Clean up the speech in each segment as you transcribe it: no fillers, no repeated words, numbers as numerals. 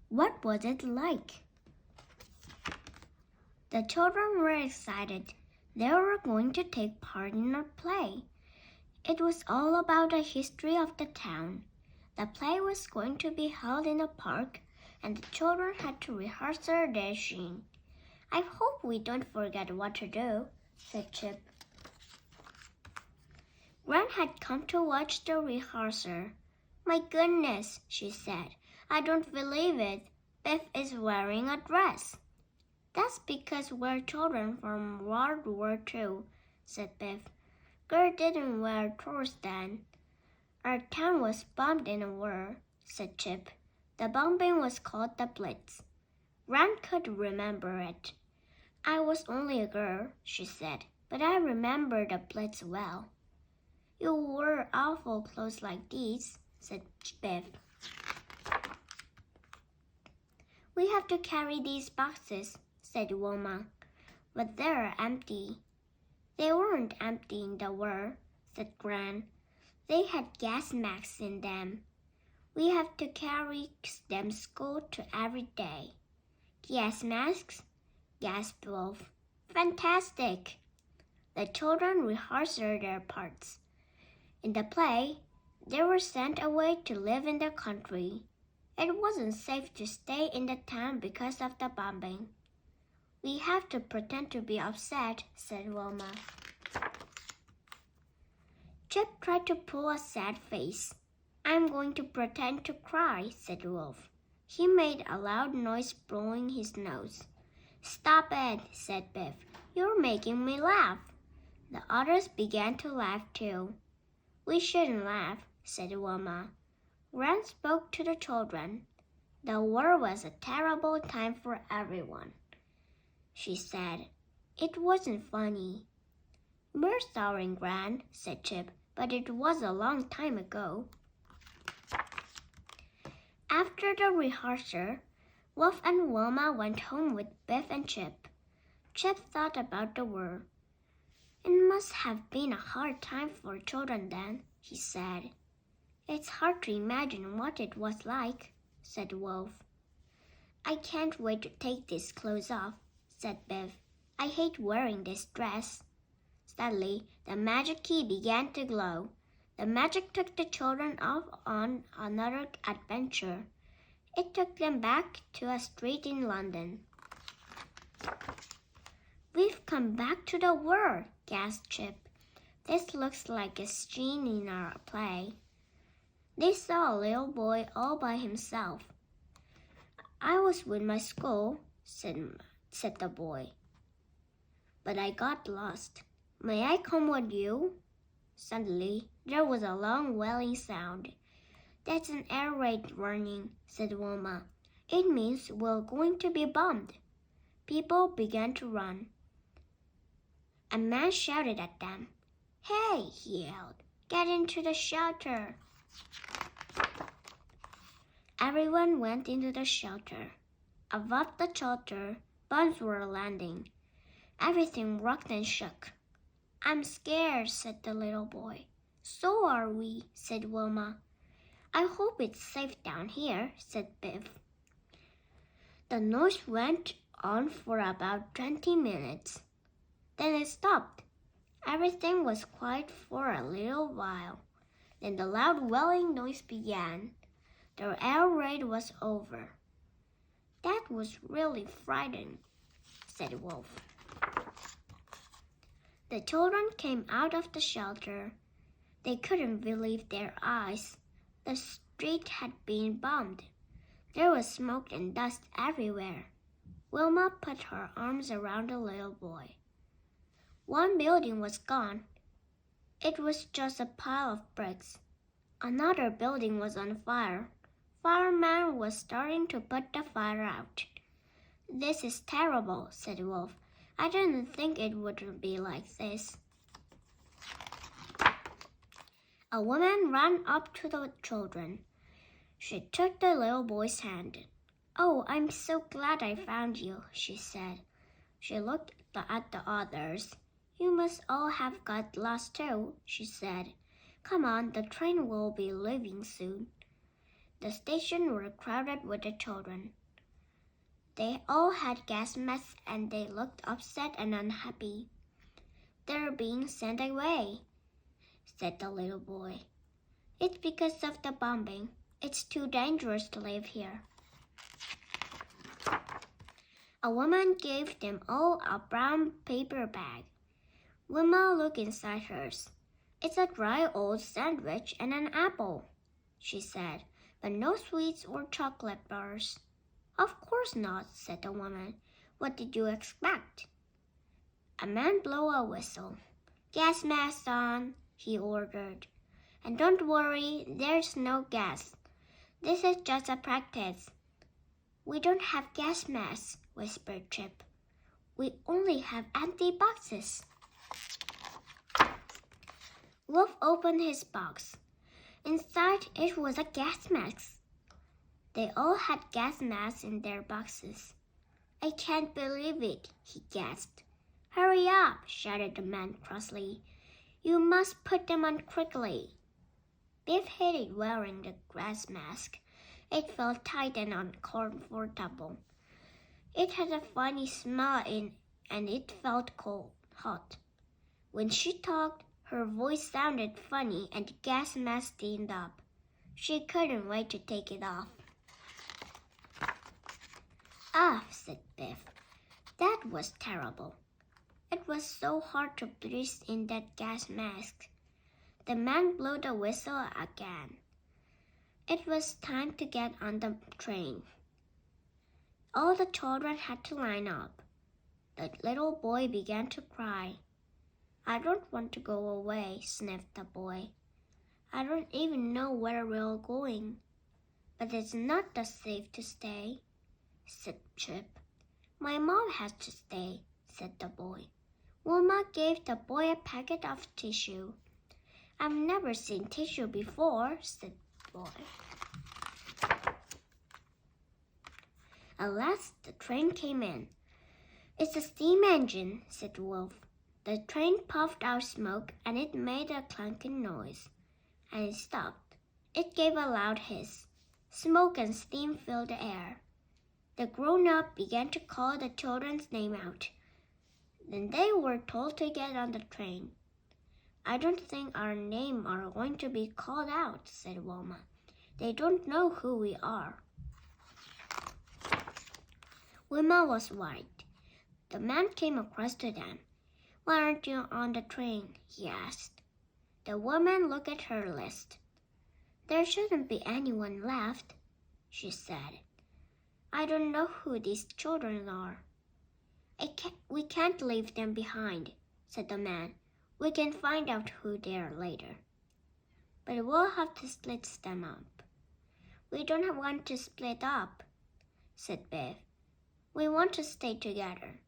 What was it like? The children were excited. They were going to take part in a play. It was all about the history of the town. The play was going to be held in a park, and the children had to rehearse their dashing. I hope we don't forget what to do, said Chip. Gran had come to watch the rehearsal. My goodness, she said. I don't believe it. Biff is wearing a dress. That's because we're children from World War II, said Biff. Gert didn't wear clothes then. Our town was bombed in a war, said Chip. The bombing was called the Blitz. Gran could remember it. I was only a girl, she said, but I remember the Blitz well. You wore awful clothes like these, said Biff. We have to carry these boxes, said Wilma, but they're empty. They weren't empty in the war, said Gran. They had gas masks in them. We have to carry them to school every day. Gas masks? gasped Wolf. Fantastic! The children rehearsed their parts. In the play, they were sent away to live in the country. It wasn't safe to stay in the town because of the bombing. We have to pretend to be upset, said Wilma. Chip tried to pull a sad face. I'm going to pretend to cry, said Wolf. He made a loud noise blowing his nose. Stop it, said Biff. You're making me laugh. The others began to laugh too. We shouldn't laugh, said Wilma. Gran spoke to the children. The war was a terrible time for everyone, she said. It wasn't funny. We're sorry, Gran, said Chip, but it was a long time ago. After the rehearsal, Wolf and Wilma went home with Biff and Chip. Chip thought about the war. It must have been a hard time for children then, he said. It's hard to imagine what it was like, said Wolf. I can't wait to take these clothes off, said Biff. I hate wearing this dress. Suddenly, the magic key began to glow. The magic took the children off on another adventure. It took them back to a street in London. We've come back to the world, gasped Chip. This looks like a scene in our play. They saw a little boy all by himself. I was with my school, said the boy. But I got lost. May I come with you? Suddenly, there was a long wailing sound. That's an air raid warning, said Wilma. It means we're going to be bombed. People began to run. A man shouted at them. Hey, he yelled, get into the shelter. Everyone went into the shelter. Above the shelter, bombs were landing. Everything rocked and shook. I'm scared, said the little boy. So are we, said Wilma. I hope it's safe down here, said Biff. The noise went on for about 20 minutes. Then it stopped. Everything was quiet for a little while. Then the loud wailing noise began. The air raid was over. That was really frightening, said Wolf. The children came out of the shelter. They couldn't believe their eyes. The street had been bombed. There was smoke and dust everywhere. Wilma put her arms around the little boy. One building was gone. It was just a pile of bricks. Another building was on fire. Fireman was starting to put the fire out. This is terrible, said Wolf. I didn't think it would be like this. A woman ran up to the children. She took the little boy's hand. Oh, I'm so glad I found you, she said. She looked at the others. You must all have got lost too, she said. Come on, the train will be leaving soon. The station were crowded with the children. They all had gas masks and they looked upset and unhappy. "They're being sent away," said the little boy. "It's because of the bombing. It's too dangerous to live here." A woman gave them all a brown paper bag. Wilma looked inside hers. "It's a dry old sandwich and an apple," she said, "but no sweets or chocolate bars." "Of course not," said the woman. "What did you expect?" A man blew a whistle. "Gas mask on," he ordered. "And don't worry, there's no gas. This is just a practice." "We don't have gas masks," whispered Chip. "We only have empty boxes." Wolf opened his box. Inside it was a gas mask. They all had gas masks in their boxes. "I can't believe it," he gasped. "Hurry up," shouted the man crossly. "You must put them on quickly." Biff hated wearing the gas mask. It felt tight and uncomfortable. It had a funny smell and it felt hot. When she talked, her voice sounded funny and the gas mask steamed up. She couldn't wait to take it off. "Ah," said Biff. "That was terrible. It was so hard to breathe in that gas mask." The man blew the whistle again. It was time to get on the train. All the children had to line up. The little boy began to cry. "I don't want to go away," sniffed the boy. "I don't even know where we're going." "But it's not that safe to stay," said Chip. "My mom has to stay," said the boy. Wilma gave the boy a packet of tissue. "I've never seen tissue before," said the boy. At last the train came in. "It's a steam engine," said Wolf. The train puffed out smoke and it made a clanking noise. And it stopped. It gave a loud hiss. Smoke and steam filled the air. The grown-up began to call the children's name out. Then they were told to get on the train. "I don't think our names are going to be called out," said Wilma. "They don't know who we are." Wilma was worried. The man came across to them. "Why aren't you on the train?" he asked. The woman looked at her list. "There shouldn't be anyone left," she said. "I don't know who these children are." We can't leave them behind," said the man. "We can find out who they are later. But we'll have to split them up." "We don't want to split up," said Biff. "We want to stay together."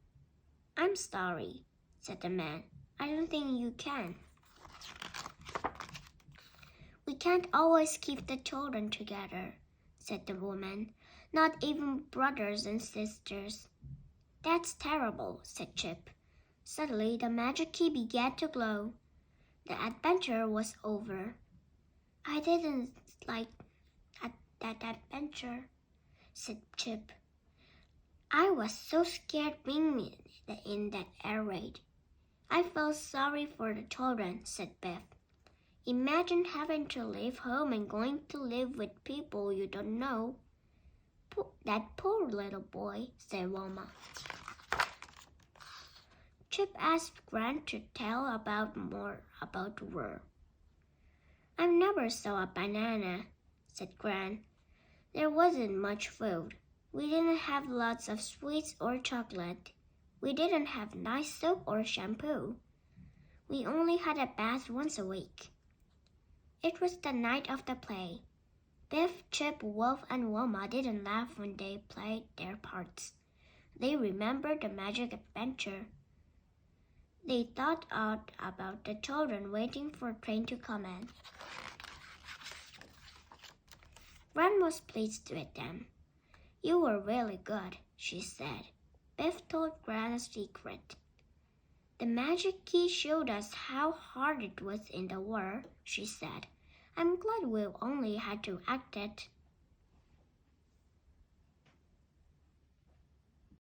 "I'm sorry," said the man. "I don't think you can." "We can't always keep the children together," said the woman. "Not even brothers and sisters." "That's terrible," said Chip. Suddenly the magic key began to glow. The adventure was over. "I didn't like that adventure," said Chip. "I was so scared being in that air raid." "I felt sorry for the children," said Biff. "Imagine having to leave home and going to live with people you don't know." "That poor little boy," said Wilma. Chip asked Gran to tell more about the war. "I never saw a banana," said Gran. "There wasn't much food. We didn't have lots of sweets or chocolate. We didn't have nice soap or shampoo. We only had a bath once a week." It was the night of the play. Biff, Chip, Wolf, and Wilma didn't laugh when they played their parts. They remembered the magic adventure. They thought out about the children waiting for a train to come in. Gran was pleased with them. "You were really good," she said. Biff told Gran a secret. "The magic key showed us how hard it was in the war," she said. "I'm glad we only had to act it."